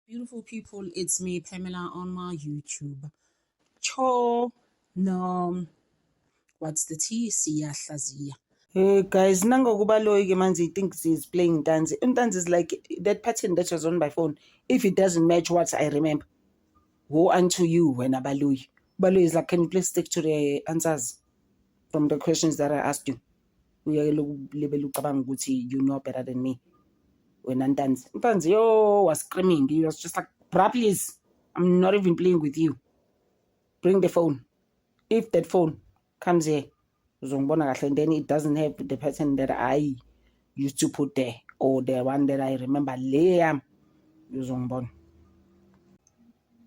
Beautiful people, it's me, Pamela, on my YouTube. Cho, no, what's the T? Siyahlaziya. Hey guys, nangokuba Loyi manje thinks he's playing Ntanzi. Ntanzi is like that pattern that was on my phone. If it doesn't match what I remember, woe unto you when Abaloyi. Baloyi is like, can you please stick to the answers from the questions that I asked you? You know better than me. When Ntanzi was screaming. He was just like, bruh, please, I'm not even playing with you. Bring the phone. If that phone comes here, and then it doesn't have the pattern that I used to put there, or the one that I remember later,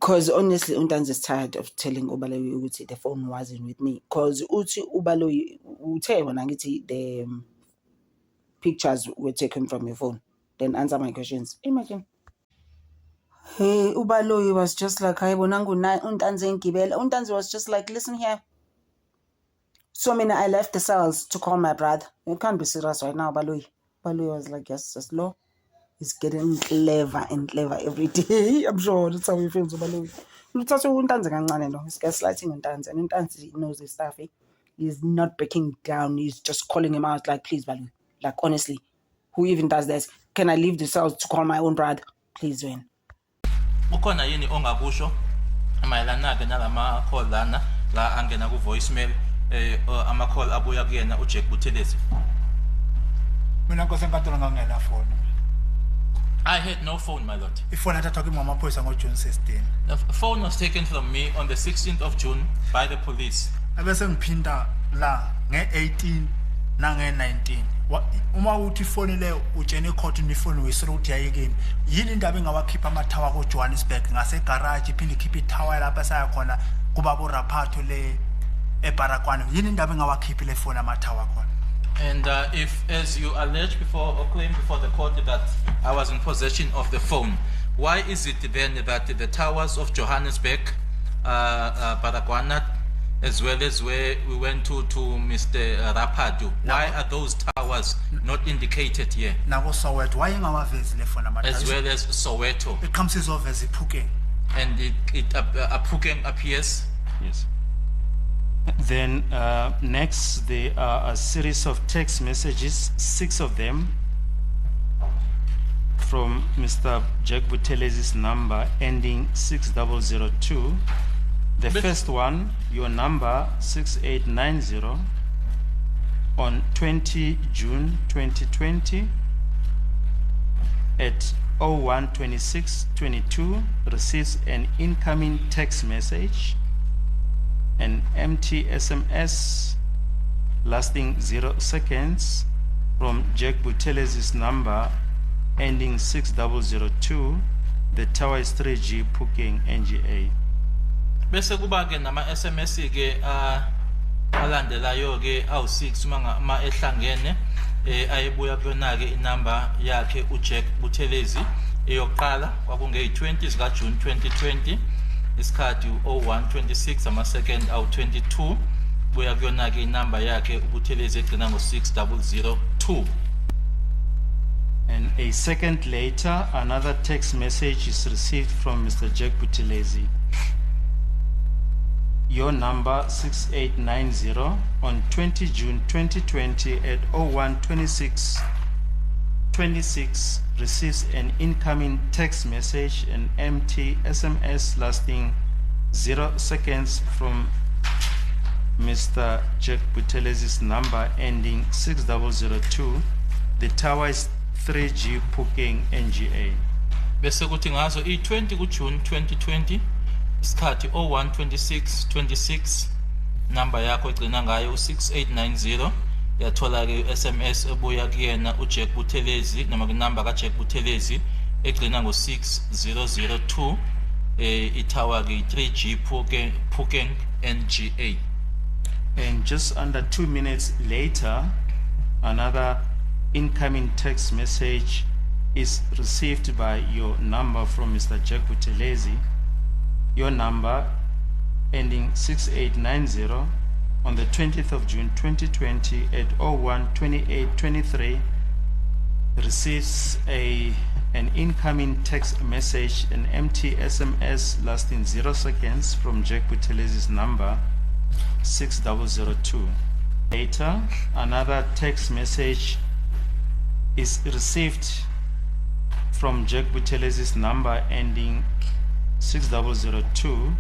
because honestly, Ntanzi is tired of telling Ubaloyi ukuthi the phone wasn't with me. Because Ubaloyi uthe when the pictures were taken from your phone. Then answer my questions. Imagine. Hey, Ubaloyi was just like, Ntanzi was just like, listen here. So I left the cells to call my brother. You can't be serious right now, Baloyi. Baloyi was like, yes, just low. He's getting clever and clever every day. I'm sure that's how he feels, Baloyi. He's gaslighting Ntanzi, and Ntanzi knows his stuff. He's not breaking down. He's just calling him out like, please, Baloyi. Like, honestly, who even does this? Can I leave the cells to call my own brother? Please, win. Ukhona yini ongakusho mayelana ke nalama call lana la angena ku voicemail ama call abuya kuyena uJack Buthelezi? Mina nkose nkathola ngangena phone. I had no phone, my lord. Ifone athathwa kwamaphoyisa ngoJune 16. The phone was taken from me on the 16th of June by the police. Abese ngiphinda la nge18 nange19. Uma uthi phone le utshene court ni phone wisiro uthi yayekeni. Yini indaba engawakhipha amathawa ko Johannesburg ngase garage iphinde ikhipha ithawa lapha saya khona kuba bo Raphatho le eBarakwane. Yini indaba engawakhiphi le phone amathawa khona? And if, as you allege before or claim before the court, that I was in possession of the phone, why is it then that the towers of Johannesburg, Barakwana, as well as where we went to Mr. Raphatho, why are those towers not indicated here? Soweto, why ingawavezi le phone amathawa? As well as Soweto. It comes as obvious Phukeng. And Phukeng appears? Yes. Then next, there are a series of text messages, 6 of them, from Mr. Jack Buthelezi's number ending 6002. The first one, your number 6890, on 20 June 2020 at 01:26:22 receives an incoming text message, an empty SMS lasting 0 seconds from Jack Buthelezi's number ending 6002. The tower is 3G Phukeng NGA. Bese kuba ke nama SMS ke alandelayo ke awu6 ma ehlangene ayebuya kuyona ke inamba yakhe uJack Buthelezi eyoqala kwakunge20 zika June 2020 isikhathi 01:26 ama second awu22 buya kuyona ke inamba yakhe uButhelezi egcina ngo6002. And a second later, another text message is received from Mr. Jack Buthelezi. Your number 6890 on 20 June 2020 at 01:26:26 receives an incoming text message, an empty SMS lasting 0 seconds from Mr. Jack Buthelezi's number ending 6002. The tower is 3G Phukeng NGA. Bese kuthi ngazo i20 ku June 2020 isikhathi 01:26:26 number yakho egcina ngayo 6890 yathola ke SMS ebuya kuyena uJack Buthelezi noma ku number kaJack Buthelezi egcina ngo6002 itower ke 3G Phukeng NGA. And just under 2 minutes later, another incoming text message is received by your number from Mr. Jack Buthelezi. Your number ending 6890 on the 20th of June 2020 at 01:28:23 receives a an incoming text message, an empty SMS lasting 0 seconds from Jack Buthelezzi's number 6002. Later, another text message is received from Jack Buthelezzi's number ending 6002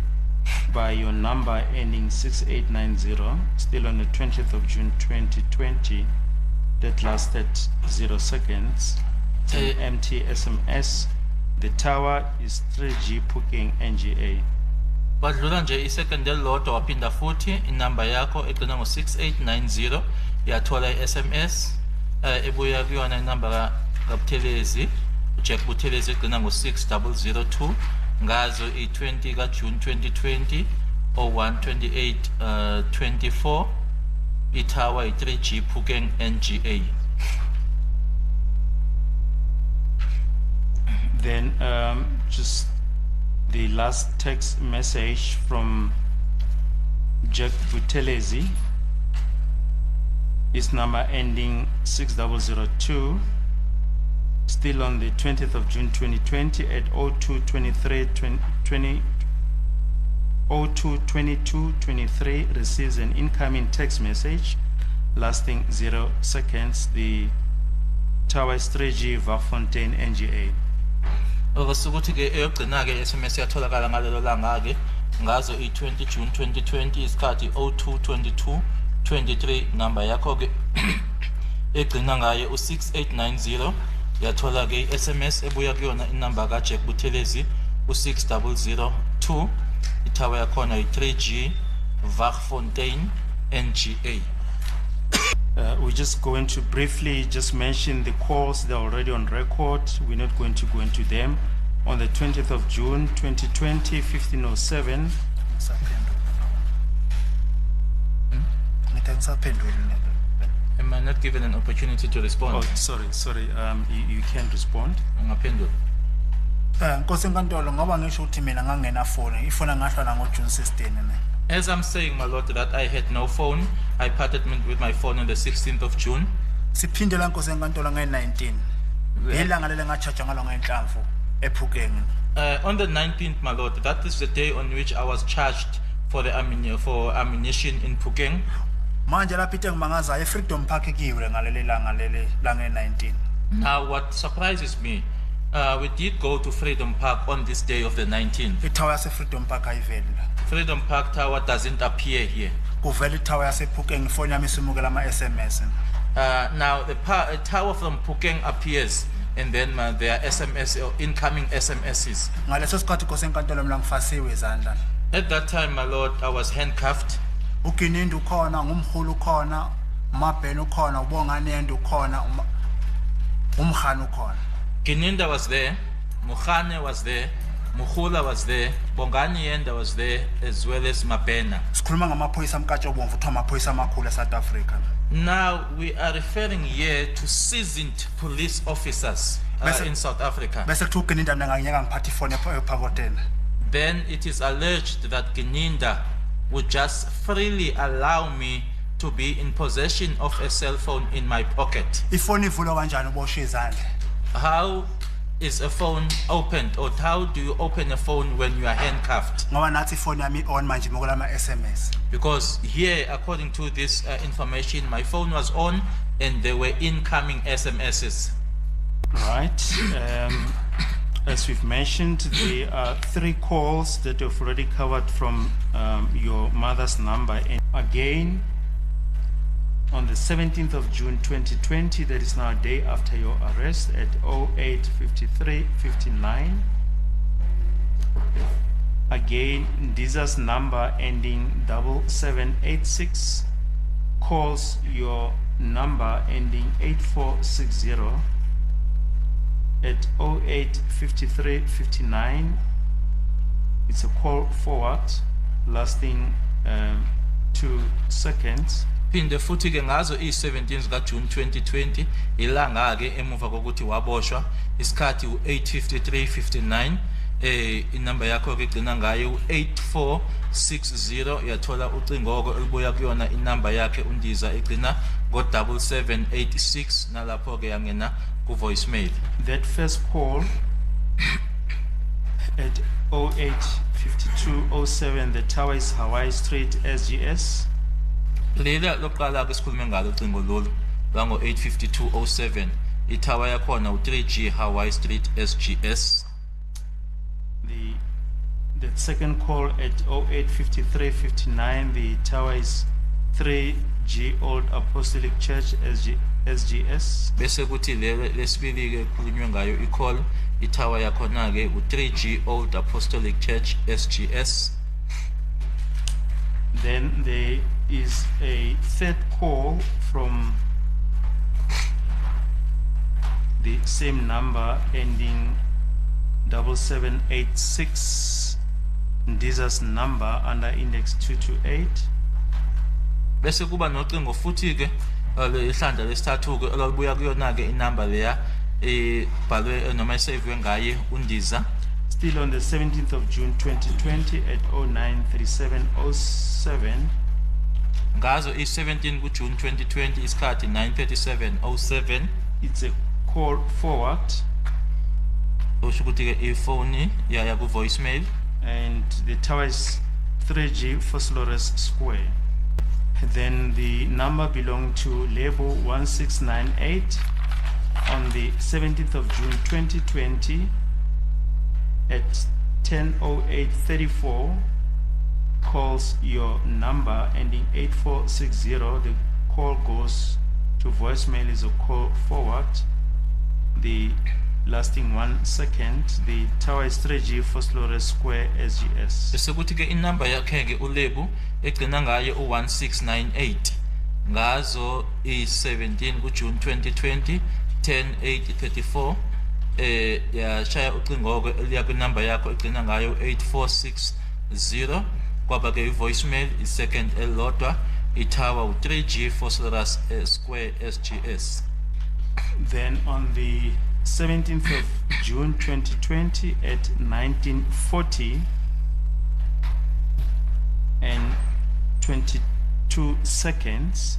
by your number ending 6890, still on the 20th of June 2020, that lasted 0 seconds. It's an empty SMS. The tower is 3G Phokeng NGA. Badlula nje isecond elilodwa waphinda futhi inamba yakho egcina ngo6890 yathola iSMS ebuya kuyona inamba kaButhelezi uJack Buthelezi egcina ngo6002 ngazo i20 kaJune 2020 0128 24 itower i3G Phokeng NGA. Then just the last text message from Jack Buthelezi is number ending 6002, still on the 20th of June 2020 at 022223 receives an incoming text message lasting 0 seconds. The tower is 3G Wagfontein NGA. Okusukuthi ke eyogcina ke SMS yatholakala ngalelo langa ke ngazo i20 June 2020 isikhathi 022223 number yakho ke egcina ngaye u6890 yathola ke iSMS ebuya kuyona inamba kaJack Buthelezi u6002 itower yakhona i3G Wagfontein NGA. We're just going to briefly just mention the calls that are already on record. We're not going to go into them. On the 20th of June 2020, 1507, Am I not given an opportunity to respond? oh, sorry, you can respond. Ngaphendula. Nkosi enkantolo ngoba ngisho ukuthi mina ngangena phone ifona ngahlala ngo June 16 ne. As I'm saying, my lord, that I had no phone, I parted with my phone on the 16th of June. Siphinde la nkosi enkantolo nge19. Ilanga lele ngachacha ngalo ngenhlamvu ePhokeng. On the 19th, my lord, that is the day on which I was charged for the ammunition in Phokeng. Manje lapho into engimangaza eFreedom Park ekiwe ngalele langa lele la nge19. Now, what surprises me, we did go to Freedom Park on this day of the 19th. Itower yase Freedom Park ayiveli la. Freedom Park Tower doesn't appear here. Kuvela itower yase Phokeng phone yami simukela ama SMS. Now, the tower from Phokeng appears, and then there are SMS or incoming SMSs. Ngaleso sikhathi nkosi enkantolo mina ngifasiwe izandla. At that time, my lord, I was handcuffed. Ukinindi ukhona, ngumhulu ukhona, uMabhena ukhona, uBonganende ukhona, uMkhana ukhona. Kininda was there, Mukhane was there, Mukhula was there, Bongani Yenda was there, as well as Mabena. Sikhuluma ngamaphoyisa amkatshobomvu kuthiwa amaphoyisa amakhulu eSouth Africa. Now, we are referring here to seasoned police officers in South Africa. Bese kuthi ukinindi mina ngangiyeka ngiphatha ifone ephakotela. Then it is alleged that Kininda would just freely allow me to be in possession of a cell phone in my pocket. Ifone ivulwa kanjani uboshe izandla? How is a phone opened, or how do you open a phone when you are handcuffed? Ngoba nathi ifone yami on manje mokola ama SMS. Because here, according to this information, my phone was on and there were incoming SMSs. Right. As we've mentioned, there are 3 calls that we've already covered from your mother's number. And again, on the 17th of June 2020, that is now a day after your arrest, at 08:53:59. Again, Ndiza's number ending 7786 calls your number ending 8460 at 08:53:59. It's a call forward lasting 2 seconds. Phinde futhi ke ngazo i17 kaJune 2020 ilanga ke emuva kokuthi waboshwa isikhathi u8:53:59 inamba yakho ke igcina ngayo u84 uyathola ucingoko elibuya kuyona inamba yakhe undiza egcina ngo 7786 nalapho ke yangena ku voicemail. That first call at 085207, the tower is Hawaii Street, SGS. Lela loqala ke sikhulume ngalo ucingo lolu lango 85207 itower yakhona u3G Hawaii Street SGS. The second call at 085359, the tower is 3G Old Apostolic Church SGS. Bese kuthi lesibili ke khulunywe ngayo icall itower yakhona ke u3G Old Apostolic Church SGS. Then there is a third call from the same number ending 7786. Ndiza's number under index 228. Bese kuba nocingo futhi ke ihlandla lesithathu ke olubuya kuyona ke inamba leya ebhalwe noma isave ngaye undiza. Still on the 17th of June 2020 at 093707. Ngazo i17 ku June 2020 isikhathi 93707. It's a call forward. Osho ukuthi ke ifoni yaya ku voicemail. And the tower is 3G Phosphorus Square. Then the number belonged to label 1698 on the 17th of June 2020 at 10:08:34 calls your number ending 8460. The call goes to voicemail is a call forward. The lasting 1 second. The tower is 3G Phosphorus Square SGS. Bese kuthi ke inamba yakhe ke ulebu egcina ngayo u1698 ngazo i17 ku June 2020 10:08:34 yashaya ucingo ke eliya kwinamba yakho egcina ngayo 8460 kwaba ke voicemail isecond elodwa itower u3G Phosphorus Square SGS. Then on the 17th of June 2020 at 19:40 and 22 seconds,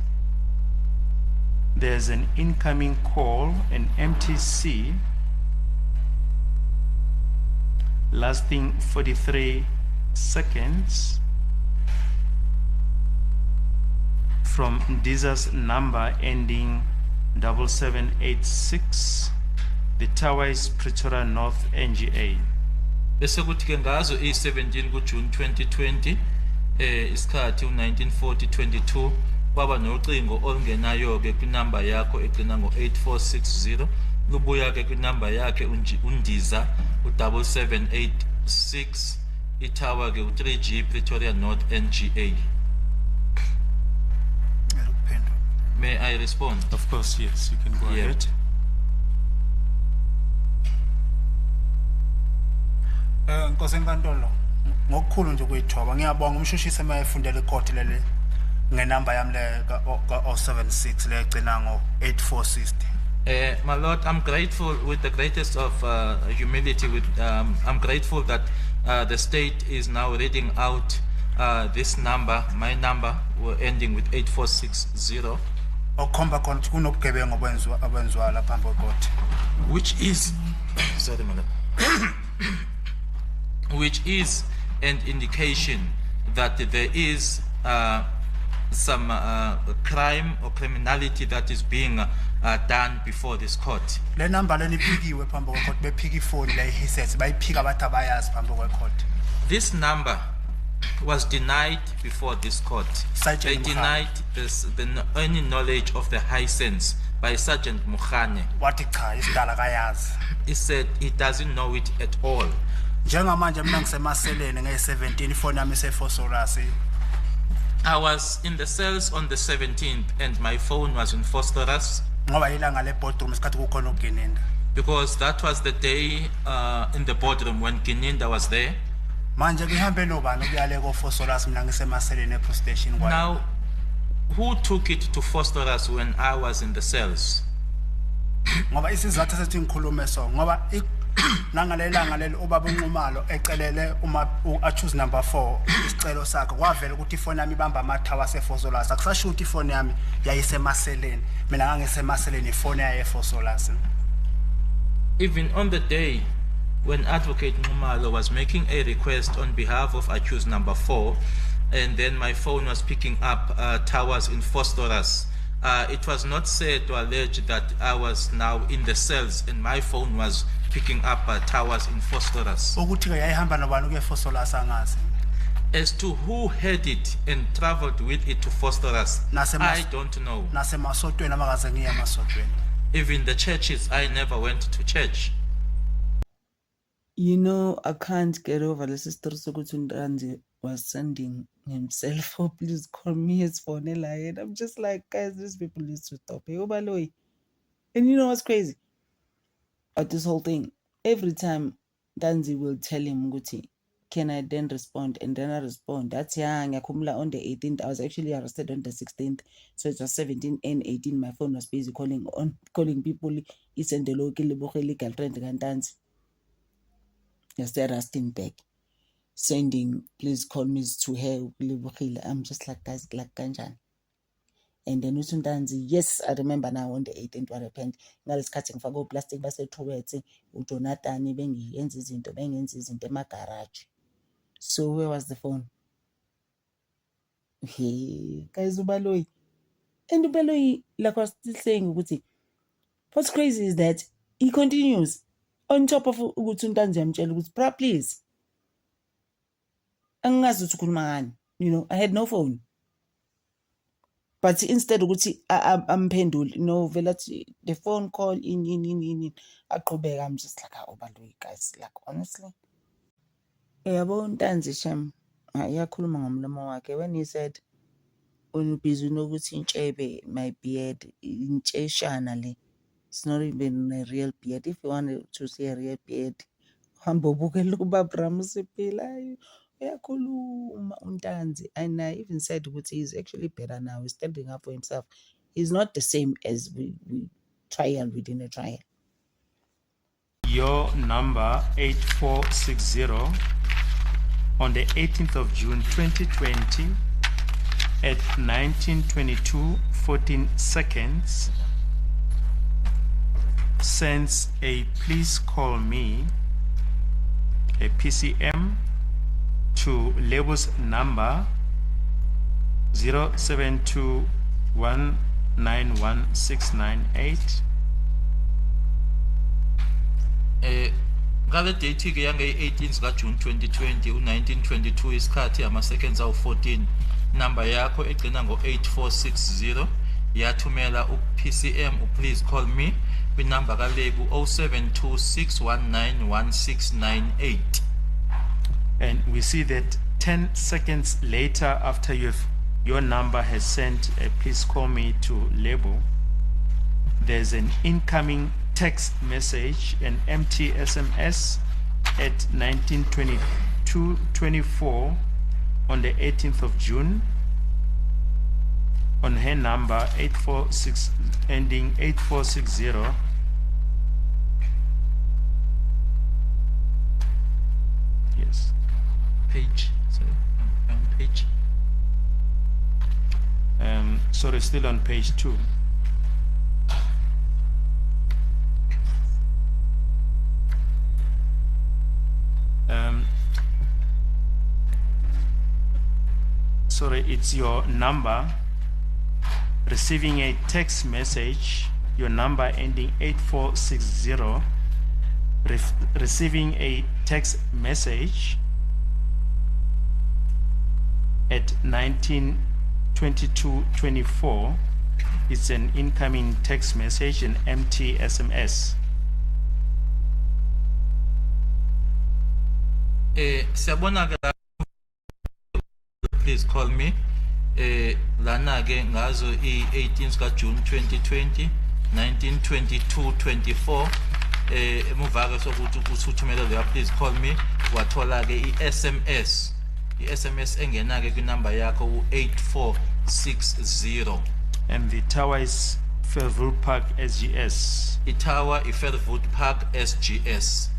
there's an incoming call, an MTC, lasting 43 seconds from Ndiza's number ending 7786. The tower is Pretoria North NGA. Bese kuthi ke ngazo i17 ku June 2020 isikhathi u1940-22 kwaba nocingo olungenayo ke kwinamba yakho egcina ngo8460 lubuya ke kwinamba yakhe undiza u7786 itower ke u3G Pretoria North NGA. May I respond? Of course, yes, you can go Yeah. ahead. Nkosi enkantolo ngokukhulu nje kuyithoba ngiyabonga umshushisi emayefundela ikoti leli ngenamba yami le ka 076 le egcina ngo 8460. My Lord, I'm grateful with the greatest of humility. I'm grateful that the state is now reading out this number, my number, ending with 8460, Okhomba khona ukuthi kunobugebengu obenzwa lapha phambi kwekoti. which is, sorry, my Lord, which is an indication that there is some crime or criminality that is being done before this court. Le number leni iphikiwe phambi kwekoti bephika ifoni la iheadset bayiphika abathi abayazi phambi kwekoti. This number was denied before this court. They denied any knowledge of the high sense by Sergeant Mukhane. Wathi cha isidala kayazi. He said he doesn't know it at all. Njengamanje mina ngisemaseleni nge17 ifoni yami isephosphorus. I was in the cells on the 17th and my phone was in phosphorus Ngoba ilanga le boardroom isikhathi kukhona uGininda. because that was the day in the boardroom when Gininda was there. Manje kuhambe nobani ukuyale ko phosphorus mina ngisemaseleni ePolice Station kwayo. Now, who took it to phosphorus when I was in the cells? Ngoba isizathu sethi ngikhulume so ngoba nangalelanga leli ubaba uNxumalo ecelele uma choose number 4 isicelo sakhe kwavela ukuthi ifoni yami ibamba amathawa seFosolas akusasho ukuthi ifoni yami yayisemaseleni mina ngangisemaseleni ifoni yayeFosolas. Even on the day when Advocate Nxumalo was making a request on behalf of accused number 4, and then my phone was picking up towers in Phosphorus, it was not said or alleged that I was now in the cells and my phone was picking up towers in Phosphorus. Ukuthi ke yayihamba nobani ke Fosolas angazi. As to who had it and traveled with it to Phosphorus, I don't know. Nasemasotweni amakaze ngiye emasotweni. Even the churches, I never went to church. You know, I can't get over this story. So good Ntanzi was sending himself, oh, please call me his phone. And I'm just like, guys, these people need to stop. And you know what's crazy? But this whole thing, every time Ntanzi will tell him, Guti, can I then respond? And then I respond. That's young. On the 18th, I was actually arrested on the 16th. So it was 17 and 18. My phone was busy calling people. It's in the local girlfriend Ntanzi. I started asking back, sending, please call me to her. I'm just like, guys, like Kanjan. And then Ntanzi, yes, I remember now on the 18th what happened. Ngalis cutting for go plastic base towards Jonathan bengi enzizinto my garage. So where was the phone? Hey, guys, Ubaloyi. And Ubaloyi, like I was still saying, what's crazy is that he continues. On top of Ntanzi amtshela ukuthi please angazi ukuthi ukhuluma ngani, you know, I had no phone, but instead ukuthi amphendule, no, vela the phone call in aqhubeka. I'm just like, oh Baloyi, guys, like honestly yabo Ntanzi shem ayakhuluma ngomlomo wakhe when he said unibhizi nokuthi intshebe my beard intsheshana le. It's not even a real beard. If you want to see a real beard, and I even said he's actually better now. He's standing up for himself. He's not the same as we trial within a trial. Your number 8460 on the 18th of June 2020 at 19:22:14 seconds sends a please call me, a PCM, to Label's number 0721911698. Ngale date ke yange 18th ka June 2020 u1922 isikhathi ama seconds awu14 number yakho egcina ngo8460 yathumela uPCM please call me kwinumber ka Lebu 0726191698. And we see that 10 seconds later after your number has sent a please call me to Label, there's an incoming text message, an empty SMS at 19:22:24 on the 18th of June on her number 846 ending 8460. Yes. Page. Sorry. Page. Sorry, still on page 2. Sorry, it's your number receiving a text message, your number ending 8460, receiving a text message at 19:22:24. It's an incoming text message, an empty SMS. Siyabona ke please call me lana ke ngazo i18th ka June 2020 19:22:24 emuva ke sokuthi uthumela le please call me wathola ke iSMS engena ke kwinumber yakho u8460 and the tower is Fairview Park SGS. Itower Fairview Park SGS.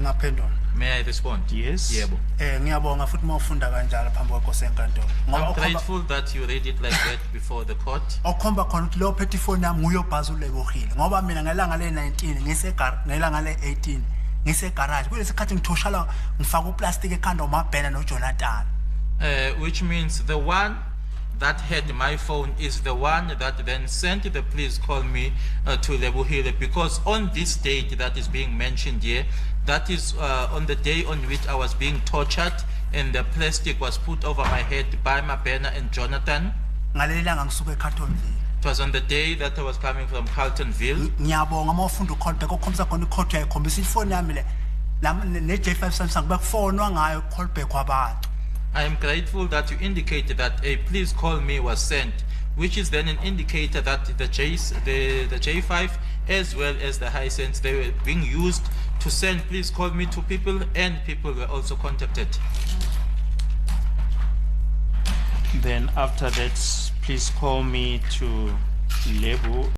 ngaphendula. May I respond? Yes. Yebo. Ngiyabonga futhi mawufunda kanjalo phambi kwenkosi enkantolo. I'm Ngoba grateful that you read it like that before the court. okhomba khona ukuthi lo phethe ifoni yami nguye obhazulebohile ngoba mina ngelanga le-19 ngelanga le-18 ngisegarage kulesi sikhathi ngithoshala ngifaka uplastic ekhanda umabhena noJonathan. Which means the one that had my phone is the one that then sent the please call me to Lebuhile, because on this date that is being mentioned here, that is on the day on which I was being tortured and the plastic was put over my head by Mabena and Jonathan. Ngaleli langa ngisuka eCarltonville. It was on the day that I was coming from Carltonville. Ngiyabonga mawufunda uCallback okhombisa khona icourt yayikhombisa ifoni yami le ne-J5 Samsung bekufonwa ngayo Callback kwabantu. I am grateful that you indicated that a please call me was sent, which is then an indicator that the J5 as well as the Hisense, they were being used to send please call me to people, and people were also contacted. Then after that, please call me to Lebu.